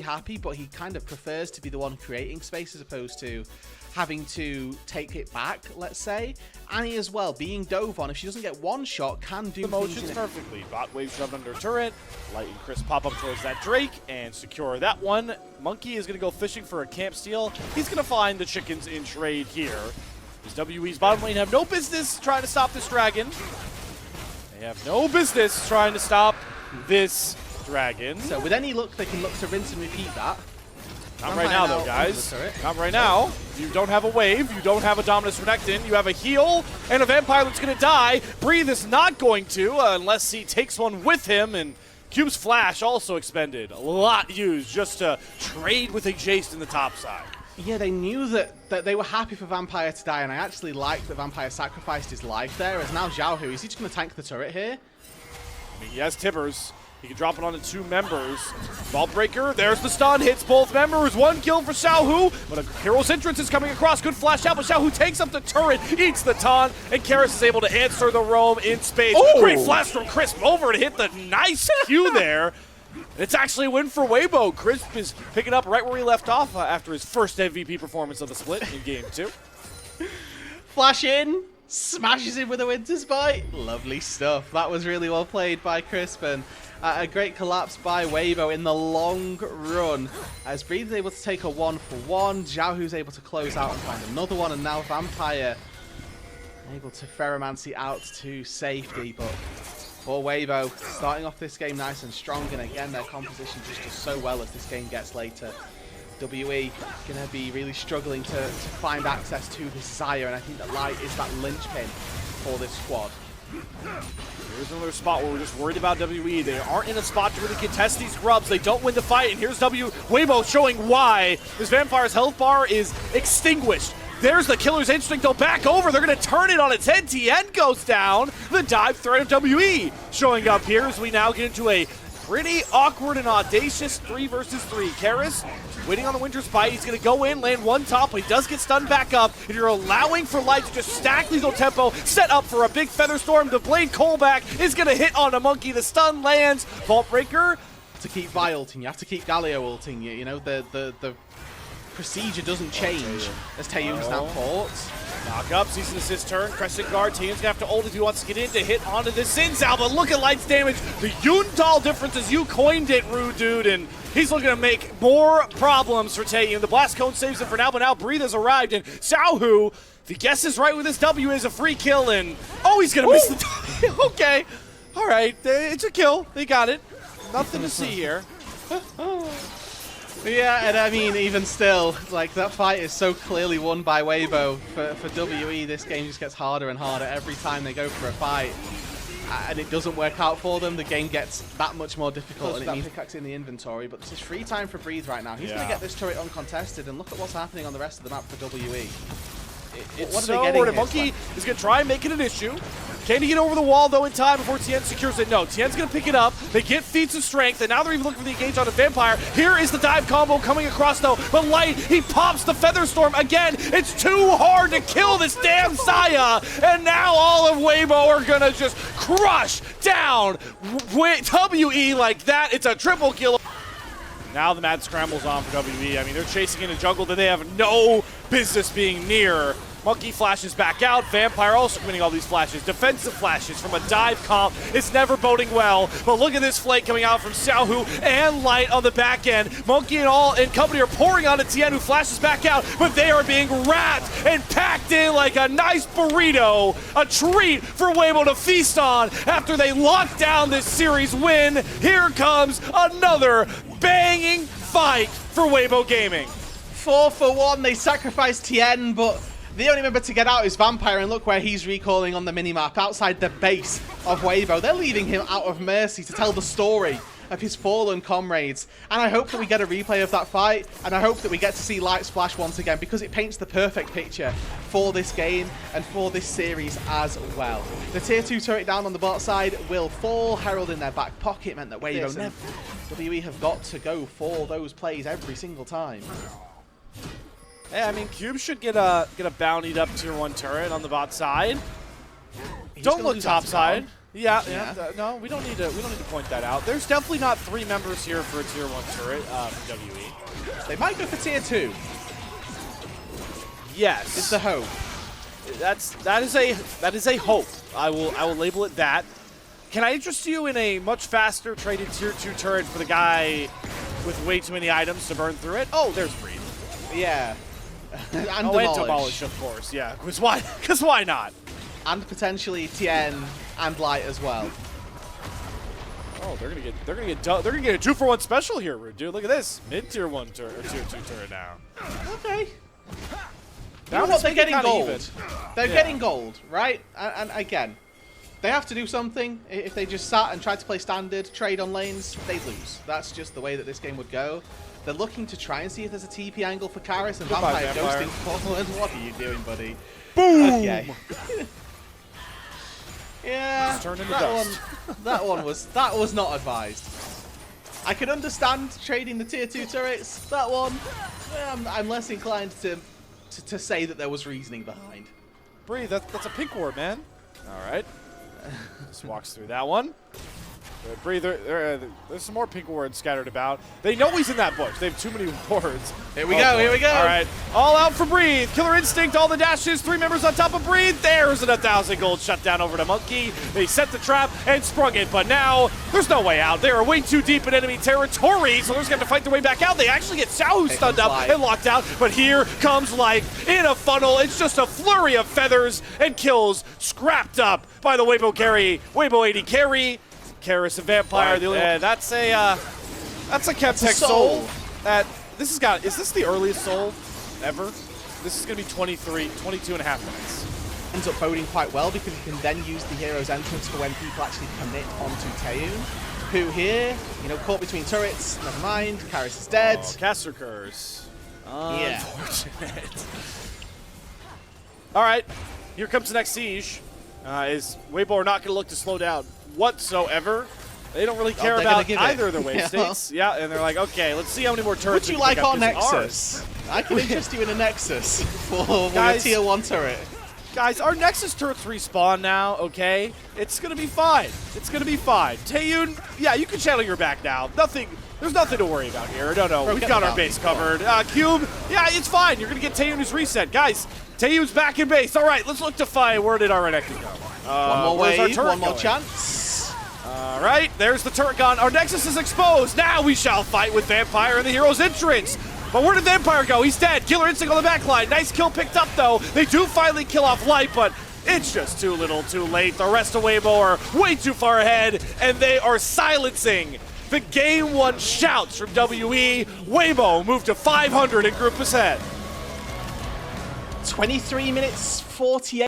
happy, but he kind of prefers to be the one creating space as opposed to having to take it back, let's say. Annie as well, being dove on, if she doesn't get one shot, can do motions perfectly. Bot wave shoved under turret. Light and Chris pop up towards that Drake and secure that one. Monkey is going to go fishing for a camp steal. He's going to find the chickens in trade here. As WE's bottom lane have no business trying to stop this dragon. They have no business trying to stop this dragon. So with any luck, they can look to rinse and repeat that. Not right now, though, guys. Not right now. You don't have a wave. You don't have a Dominus Renekton. You have a heal and a Vampire that's going to die. Breathe is not going to unless he takes one with him. And Cube's Flash also expended. A lot used just to trade with a Jace in the top side. Yeah, they knew that they were happy for Vampire to die, and I actually liked that Vampire sacrificed his life there. As now Xiaohu, is he just going to tank the turret here? I mean, he has Tibbers. He can drop it onto 2 members. Ball breaker, there's the stun, hits both members. 1 kill for Xiaohu, but a hero's entrance is coming across. Good flash out, but Xiaohu takes up the turret, eats the taunt, and Karis is able to answer the roam in space. Ooh. Great flash from Crisp over to hit the nice Q there. It's actually a win for Weibo. Crisp is picking up right where he left off after his first MVP performance of the split in Game 2. Flash in, smashes him with a Winter's Bite. Lovely stuff. That was really well played by Crisp, and a great collapse by Weibo in the long run. As Breathe is able to take a 1-for-1, Xiaohu's able to close out and find another one, and now Vampire able to Ferromancy out to safety, but for Weibo, starting off this game nice and strong, and again their composition just does so well as this game gets later. WE going to be really struggling to find access to this Xayah, and I think that Light is that linchpin for this squad. Here's another spot where we're just worried about WE. They aren't in a spot to really contest these grubs. They don't win the fight, and here's Weibo showing why. This Vampire's health bar is extinguished. There's the Killer's Instinct, though, back over. They're going to turn it on its head. Tien goes down. The dive threat of WE showing up here as we now get into a pretty awkward and audacious 3 versus 3. Karis waiting on the Winter's Bite. He's going to go in, land one top, but he does get stunned back up. If you're allowing for Light to just stack lethal tempo, set up for a big Feather Storm, the Blade Callback is going to hit on a Monkey. The stun lands. Vault Breaker. To keep Vi ulting, you have to keep Galio ulting. You know, the procedure doesn't change as Taeyong's now fought. Knock up, cease and assist turn, crescent guard. Taeyong's gonna have to ult if he wants to get in to hit onto this Xin Zhao, but look at Light's damage. The Yundal difference as you coined it, Rude Dude, and he's looking to make more problems for Taeyong. The Blast Cone saves him for now, but now Breathe has arrived, and Xiaohu, if he guesses right with this W, is a free kill, and oh, he's gonna miss the W. Okay, all right, it's a kill. They got it. Nothing to see here. Yeah, and I mean, even still, like, that fight is so clearly won by Weibo. For WE, this game just gets harder and harder every time they go for a fight. And it doesn't work out for them. The game gets that much more difficult, and it needs pickaxe in the inventory. But this is free time for Breathe right now. He's going to get this turret uncontested, and look at what's happening on the rest of the map for WE. It's so worried. Monkey is going to try and make it an issue. Can he get over the wall, though, in time before Tien secures it? No, Tien's going to pick it up. They get feats of strength, and now they're even looking for the engage on a Vampire. Here is the dive combo coming across, though. But Light, he pops the Feather Storm again. It's too hard to kill this damn Xayah. And now all of Weibo are going to just crush down WE like that. It's a triple kill. Now the mad scramble's on for WE. I mean, they're chasing in a jungle that they have no business being near. Monkey flashes back out. Vampire also committing all these flashes. Defensive flashes from a dive comp. It's never boding well. But look at this flank coming out from Xiaohu and Light on the back end. Monkey and company are pouring on Tien, who flashes back out, but they are being wrapped and packed in like a nice burrito. A treat for Weibo to feast on after they lock down this series win. Here comes another banging fight for Weibo Gaming. 4-for-1, they sacrificed Tien, but the only member to get out is Vampire, and look where he's recalling on the minimap, outside the base of Weibo. They're leaving him out of mercy to tell the story of his fallen comrades. And I hope that we get a replay of that fight, and I hope that we get to see Light splash once again, because it paints the perfect picture for this game and for this series as well. The tier 2 turret down on the bot side will fall. Herald in their back pocket meant that Weibo WE have got to go for those plays every single time. Yeah, I mean, Cube should get a bountied up tier 1 turret on the bot side. Don't look top side. Yeah. No, we don't need to point that out. There's definitely not 3 members here for a tier 1 turret from WE. They might go for tier 2. Yes. It's the hope. That is a hope. I will label it that. Can I interest you in a much faster traded tier 2 turret for the guy with way too many items to burn through it? Oh, there's Breathe. Yeah. And Demolish, of course. Yeah. Because why not? And potentially Tien and Light as well. Oh, they're gonna get a 2-for-1 special here, dude. Look at this, mid tier 1 turret or tier 2 turret now. Okay. Now You know what? They're getting gold. Even. They're getting gold, right? And again, they have to do something. If they just sat and tried to play standard, trade on lanes, they'd lose. That's just the way that this game would go. They're looking to try and see if there's a TP angle for Karis and Vampire ghosting forward. What are you doing, buddy? Boom! Okay. Yeah, that one was not advised. I can understand trading the tier 2 turrets. That one, I'm less inclined to say that there was reasoning behind. Breathe, that's a pink ward, man. All right. Just walks through that one. Breathe, there's some more pink wards scattered about. They know he's in that bush. They have too many wards. Here we go, here we go. All right, all out for Breathe. Killer Instinct, all the dashes, 3 members on top of Breathe. There's an 1,000 gold shut down over to Monkey. They set the trap and sprung it, but now there's no way out. They are way too deep in enemy territory, so they're just going to fight their way back out. They actually get Xiao stunned up and locked out, but here comes Life in a funnel. It's just a flurry of feathers and kills scrapped up by the Weibo carry. Weibo 80 carry. Karis, a Vampire. Right, the only that's a Chemtech soul. Is this the earliest soul ever? This is going to be 22 and a half minutes. Ends up boding quite well because you can then use the hero's entrance for when people actually commit onto Taeyoon, who here, caught between turrets. Never mind, Karis is dead. Oh, caster curse. Yeah. Unfortunate. All right, here comes the next siege. Is Weibo are not going to look to slow down whatsoever. They don't really care about either of their wave states. Yeah, and they're like, okay, let's see how many more turrets. Would you like our Nexus? I can interest you in a Nexus for a tier 1 turret. Guys, our Nexus turrets respawn now, okay? It's going to be fine. It's going to be fine. Taeyoon, yeah, you can channel your back now. There's nothing to worry about here. No, we've got our base covered. Cube, yeah, it's fine. You're going to get Taeyoon who's reset. Guys, Taeyoon's back in base. All right, let's look to find where did our Renekton go? One more wave, one more chance. All right, there's the turret gun. Our Nexus is exposed. Now we shall fight with Vampire in the hero's entrance. But where did Vampire go? He's dead. Killer Instinct on the back line. Nice kill picked up, though. They do finally kill off Light, but it's just too little too late. The rest of Weibo are way too far ahead, and they are silencing the Game 1 shouts from WE. Weibo moved to 500 in group ahead. 23 minutes, 48.